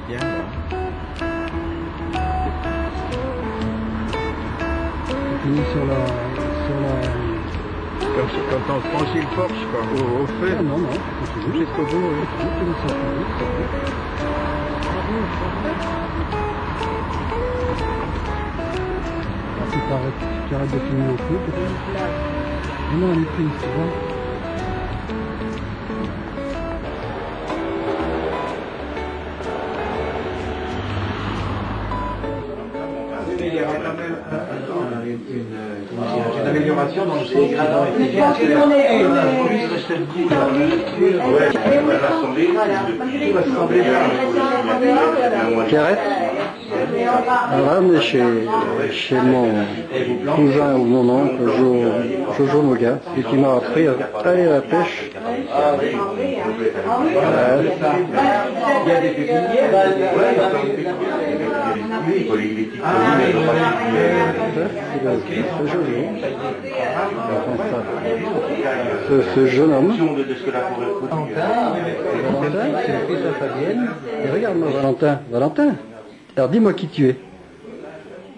bien là. Fini sur la... Quand on franchit le porche, quoi, au feu. Ah, non, non, Jusqu'au bout, oui. Tu arrêtes de filmer au feu, peut-être. Non, elle est prise, tu vois. Il y aura quand même une amélioration dans le dégradant. Pierrette, alors là, on est chez mon cousin ou mon oncle, Jojo Moga, et qui m'a appris à aller à la pêche. Il y a des pépinières. Ce jeune homme, Valentin, c'est le fils de Fabienne. et regarde-moi Valentin, alors dis-moi qui tu es.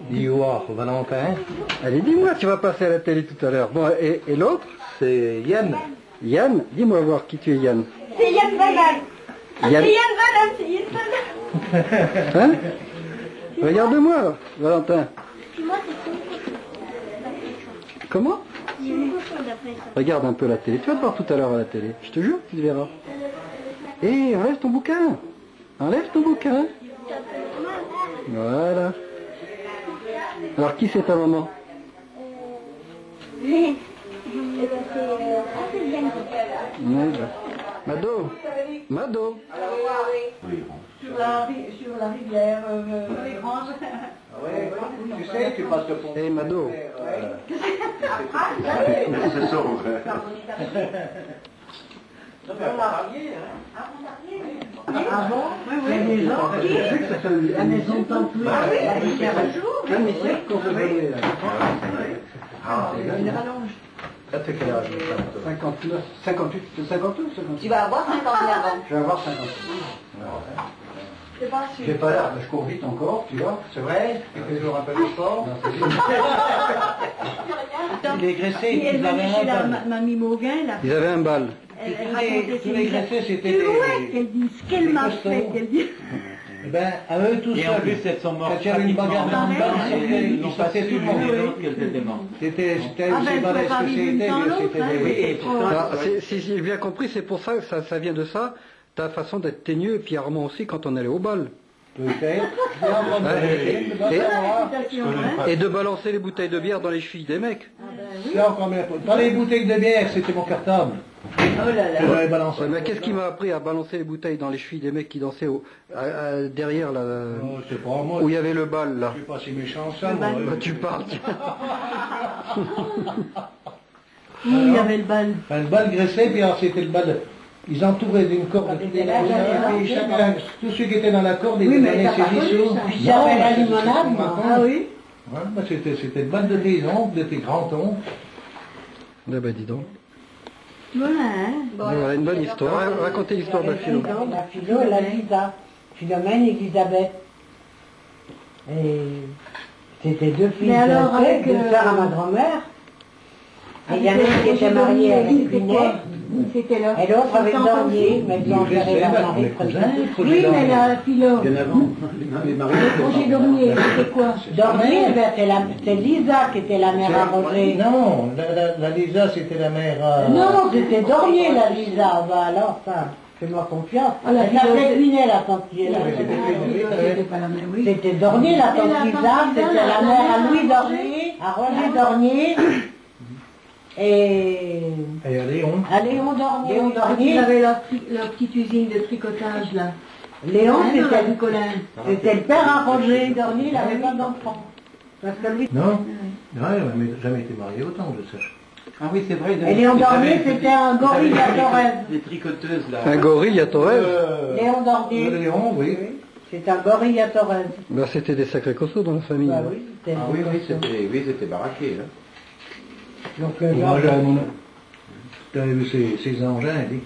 Dis-moi, Valentin. Allez, dis-moi, tu vas passer à la télé tout à l'heure. Bon, et l'autre? C'est Yann. Yann, dis-moi voir qui tu es, Yann. C'est Yann Banane. Yann. C'est Yann Banane, c'est Yann Banane. Hein? Regarde-moi, Valentin. Puis moi, c'est tout. Comment? C'est une cochon d'après ça. Regarde un peu la télé. Tu vas te voir tout à l'heure à la télé. Je te jure, tu le verras. Hé, enlève ton bouquin. Enlève ton bouquin. Voilà. Alors, qui c'est ta maman? C'est Yann. Mado. Mado. Sur la rivière, les granges. Tu sais, tu passes le pont. Hé, Mado. C'est ça. Ah bon? Oui, oui. Les gens, la maison de Tantoui, la rivière à jour. Ah, mais c'est qu'on se voyait, là. Une rallonge. Ça fait quel âge? 59, 58, 52, 58. Tu vas avoir 59 ans. Je vais avoir 50. C'est pas sûr. J'ai pas l'air, je cours vite encore, tu vois. C'est vrai? Tu fais toujours un peu de sport? Non, c'est Il est graissé, Elle ils est venue avaient chez un la bal. mamie Mauguin, là. Ils avaient un bal. Elle Tous racontait les graissés, c'était Tu des... vois qu'elle dit ce qu'elle m'a fait, qu'elle dit. Eh ben, à eux tous Et en plus, elles sont mortes quand il y avait une bagarre dans le bal, ils n'ont pas sortaient su tout le monde. les autres qu'elles étaient mortes. C'était, Ah ben, je sais faut pas pas ce que vivre une c'était, sans mais l'autre, c'était hein. des... Oui, et pourtant, Alors, si j'ai bien compris, c'est pour ça que ça vient de ça, ta façon d'être teigneux, et puis Armand aussi quand on allait au bal. Peut-être. Et de balancer les bouteilles de bière dans les chevilles des mecs. C'est encore mieux. Dans les bouteilles de bière, c'était mon cartable. Oh là là. Je l'avais balancé. Ouais, mais qu'est-ce qui m'a appris à balancer les bouteilles dans les chevilles des mecs qui dansaient derrière là, Oh, je sais pas, moi, où il y avait le bal là? je suis pas si méchant ça, moi. Bah, tu parles. Où il y avait le bal. Enfin, le bal graissé, puis alors c'était le bal. Ils entouraient d'une corde. c'était là, j'avais Et chacun, tous ceux qui étaient dans la corde, ils Oui, mais donnaient t'as ses pas connu bisous. ça. Puis j'avais la limonade, moi. Ah oui. Ouais, bah, c'était le bal de tes oncles, de tes grands-oncles. Ah bah dis donc. Voilà, hein. Voilà une bonne histoire. Racontez l'histoire de la philo. La philo et la Lisa. Philomène et Elisabeth. Et c'était deux filles Mais alors, avec, deux sœurs à ma grand-mère. Et il y en a une qui était mariée avec Binet, C'était là. et l'autre avec Dornier, mais ils ont enterré leur mari presque tous. Oui, mais la philo. Bien avant, les maris Le projet Dornier, c'était quoi? Dornier, ben, c'est Lisa qui était la mère à Roger. Non, la Lisa, c'était la mère... Non, c'était Dornier, la Lisa. Bah alors, ça, fais-moi confiance. Ah, la Elle philo, s'appelait c'est- Binet, la tante qui est là. C'était pas la même, oui. C'était Dornier, la tante la Lisa, tante c'était Lisa, la la mère à mère Louis à Dornier, à Roger Dornier, et Et à Léon. à Léon Dornier. Léon Ils Dornier, avaient leur petite usine de tricotage, là. Léon, Hein, dans la c'était rue Colin. c'était le père à Roger Dornier, il n'avait pas d'enfant. Parce que lui, Non, ouais, mais jamais été marié autant, je sais. Ah oui, c'est vrai. et Léon Dornier, c'était un gorille à Torres. Des tricoteuses, là. Un gorille à Torres. Léon Dornier, Léon, oui. c'est un gorille à Torres. Bah, c'était des sacrés costauds dans la famille. Bah là. oui, c'était Ah oui, c'était baraqué, là. Donc, Moi, j'avais mon... T'avais vu ces engins, dit.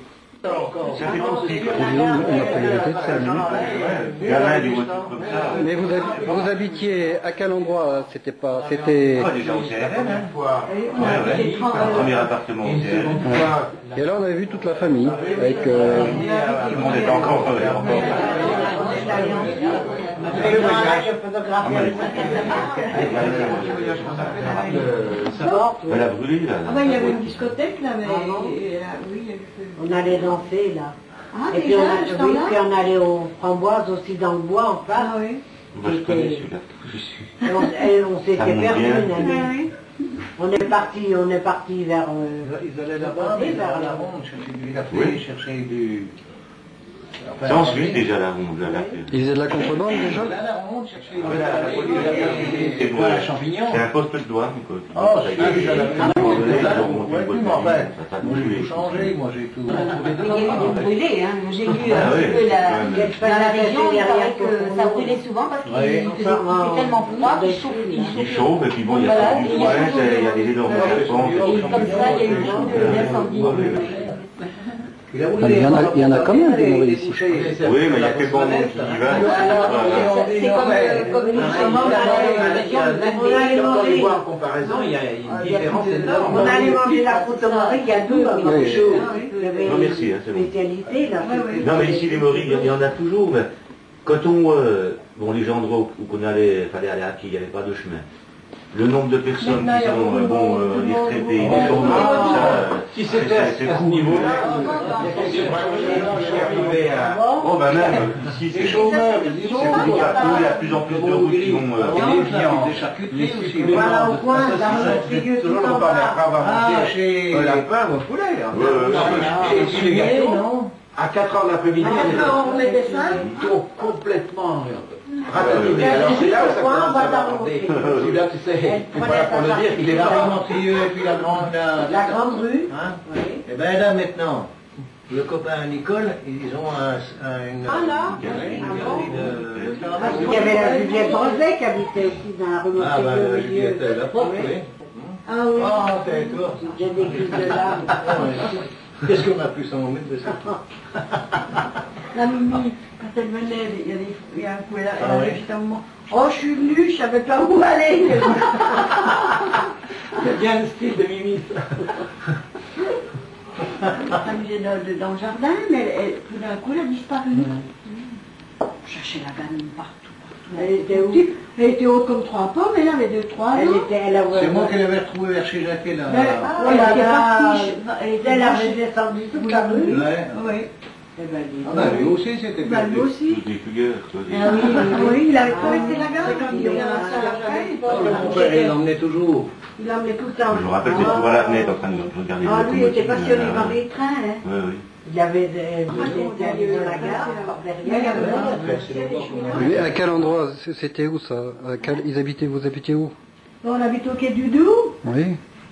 Ça dépend aussi. Disons, on n'a pas hérité de ça, non? Gamin du voiture comme ça. Mais vous habitiez à quel endroit? C'était pas, c'était. Ah, déjà au CRN, hein. On a fait Un premier appartement au CRN. Et là, on avait vu toute la famille avec. Tout le monde était encore. Elle a brûlé là. Ah ben, il y avait une discothèque là, mais oui, il y avait On allait danser là. Ah, Et puis déjà, on, ce oui, temps-là puis on allait aux framboises aussi dans le bois en face. Ah oui. Moi je connais celui-là. Je suis. Et on s'était Ça monte perdu bien. une Ah année. oui. On est parti vers. Ils allaient là-bas, Et mais vers vers la là. ronde, chercher du café, Oui. chercher du... Enfin, C'est en Suisse déjà la ronde. Ils faisaient de la contrebande déjà? Là, la ronde, chercher du C'est café, quoi des champignons. C'est un poste de douane. Quoi. Oh, c'est ça, déjà la Ah, ronde. ouais, Là, ils ont on monté pouvait une plus, boîte mais enfin, de nuit, ça a moi j'ai brûlé. tout changé, moi j'ai tout Il y a eu des brûlés, hein. J'ai lu Ah un oui, petit peu quand même. dans la région, il paraît que ça brûlait souvent parce qu'il Oui. faisait tellement froid qu'il Il chauffe et puis bon, il y a Voilà, du il y a foin, toujours il y a des énormes serpents. Et comme ça, il y a eu beaucoup d'incendies. Il y en a quand même des morts ici. Oui, mais il y a que bon monde qui y va. C'est comme nous sommes dans la région On allait manger. En comparaison, il y a une différence énorme. On allait manger la poutronnerie, il y a tout à Oui. chaud. Il y avait Non, merci, hein, c'est bon. une spécialité là. Non, mais ici, les morilles, il y en a toujours. Mais quand on. Bon, les endroits où on allait, fallait aller à pied, il n'y avait pas de chemin. Le nombre de personnes qui sont, les retraités, les tournois, tout ça, c'est fou. Oh, ben même, ici, c'est chaud. Il y a de plus en plus de routes qui vont. Des charcuteries aussi. Voilà au coin, dans le milieu tout en bas. Chez... lapin ou poulet. Et chez les gâteaux, Non. À 4h de l'après-midi, on met des seins. ils sont complètement ratatinés. Alors c'est là où ça commence à m'aborder. Celui-là, tu sais, voilà pour le dire, il est là, Montrieux, et puis la grande... La grande rue. Hein? Et bien là, maintenant, le copain Nicole, ils ont une... Ah là. Il y avait la Juliette Roset qui habitait aussi dans la rue Ah, bah, Montaigu au milieu. Juliette, la propre, oui. Ah oui. Ah, c'est toi. J'ai des culs de l'âme. Qu'est-ce qu'on a pu s'en mettre de ça? La Mimi, quand elle venait, il y a un coup, elle Ah avait oui. juste un moment. Oh, je suis venue, je savais pas où aller. C'est bien le style de Mimi, ça. Elle s'amusait dans le jardin, mais tout d'un coup, elle a disparu. On cherchait la gamine partout. Elle était où? Elle était haute comme 3 pommes, elle avait 2-3 ans. C'est moi qui l'avais retrouvée vers chez Jacquet, là. Mais, Oh elle là était là. partie. Elle était Elle là. avait descendu toute la rue. Ouais. Oui. Eh ben, dis Ah donc. bah lui aussi, c'était Bah, lui aussi. Des fugueurs, quoi. Ah oui, il avait trouvé la gare. Il avait un Mon père, il l'emmenait toujours. Il emmenait tout le temps. Je me rappelle cette fois à la fenêtre en train de regarder Ah, lui, il était locomotives, passionné là. par les trains. Hein. Oui, oui. Il avait était allé dans la gare, derrière. Mais à quel endroit? C'était où ça? Ils habitaient, vous habitiez où? On habite au quai du Doubs. Oui.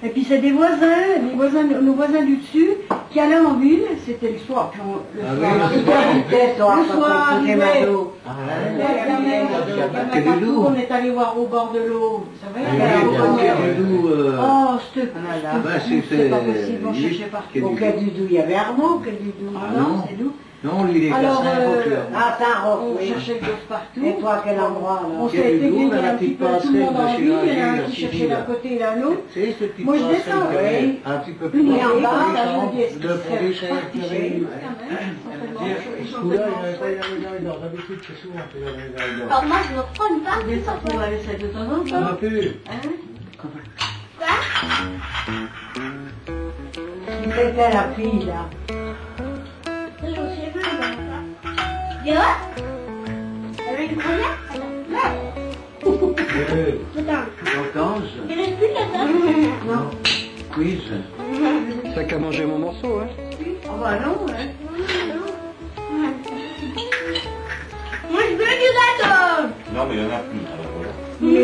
Et puis c'est des voisins, nos voisins du dessus, qui allaient en ville, c'était le soir. Puis le Ah soir, oui, arrivait- Le soir, le soir arrivait, Quai du Doubs. on est allé voir au bord de l'eau, vous savez, Oui, à la bien hauteur. sûr, d'où... Oh, c'était c'est pas possible, on cherchait partout. Au quai du Doubs, il y avait Armand au quai du Doubs. Ah non, c'est nous. Non, lui, il est Alors, cassé Ah, Saint-Roch, on oui. cherchait le gosse partout. Et toi, à quel endroit, On là? s'est Quai du été Doubs, guérir la un petit petite peu tout le monde en passerelle de ville, il y en a un Chirurgie, qui la cherchait civile. d'un côté et d'un l'autre. C'est ce petit Moi, je passerelle descends, qu'il y avait oui. un petit peu Une plus et en loin, bas, il là, y je me dis, a est-ce de que c'est Fondéchère, parti qu'il y chez avait lui, eu. quand même, certainement. Celui-là, il n'avait pas eu la médaille d'or. D'habitude, c'est souvent qu'il avait la médaille d'or. Alors moi, je me reprends une part Des sorties, on va laisser de temps en On temps. a pu. Hein? C'était la fille, là. Je me suis vu dans ça. Et ouais. Avec une première, Putain. Vacances, Il reste plus de ça. Non. quiz. T'as qu'à manger mon morceau, hein? Oh bah non, hein. Moi, je veux du gâteau. Non, mais il y en a plus. Alors, voilà. Mais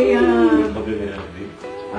Pas de l'énergie. euh,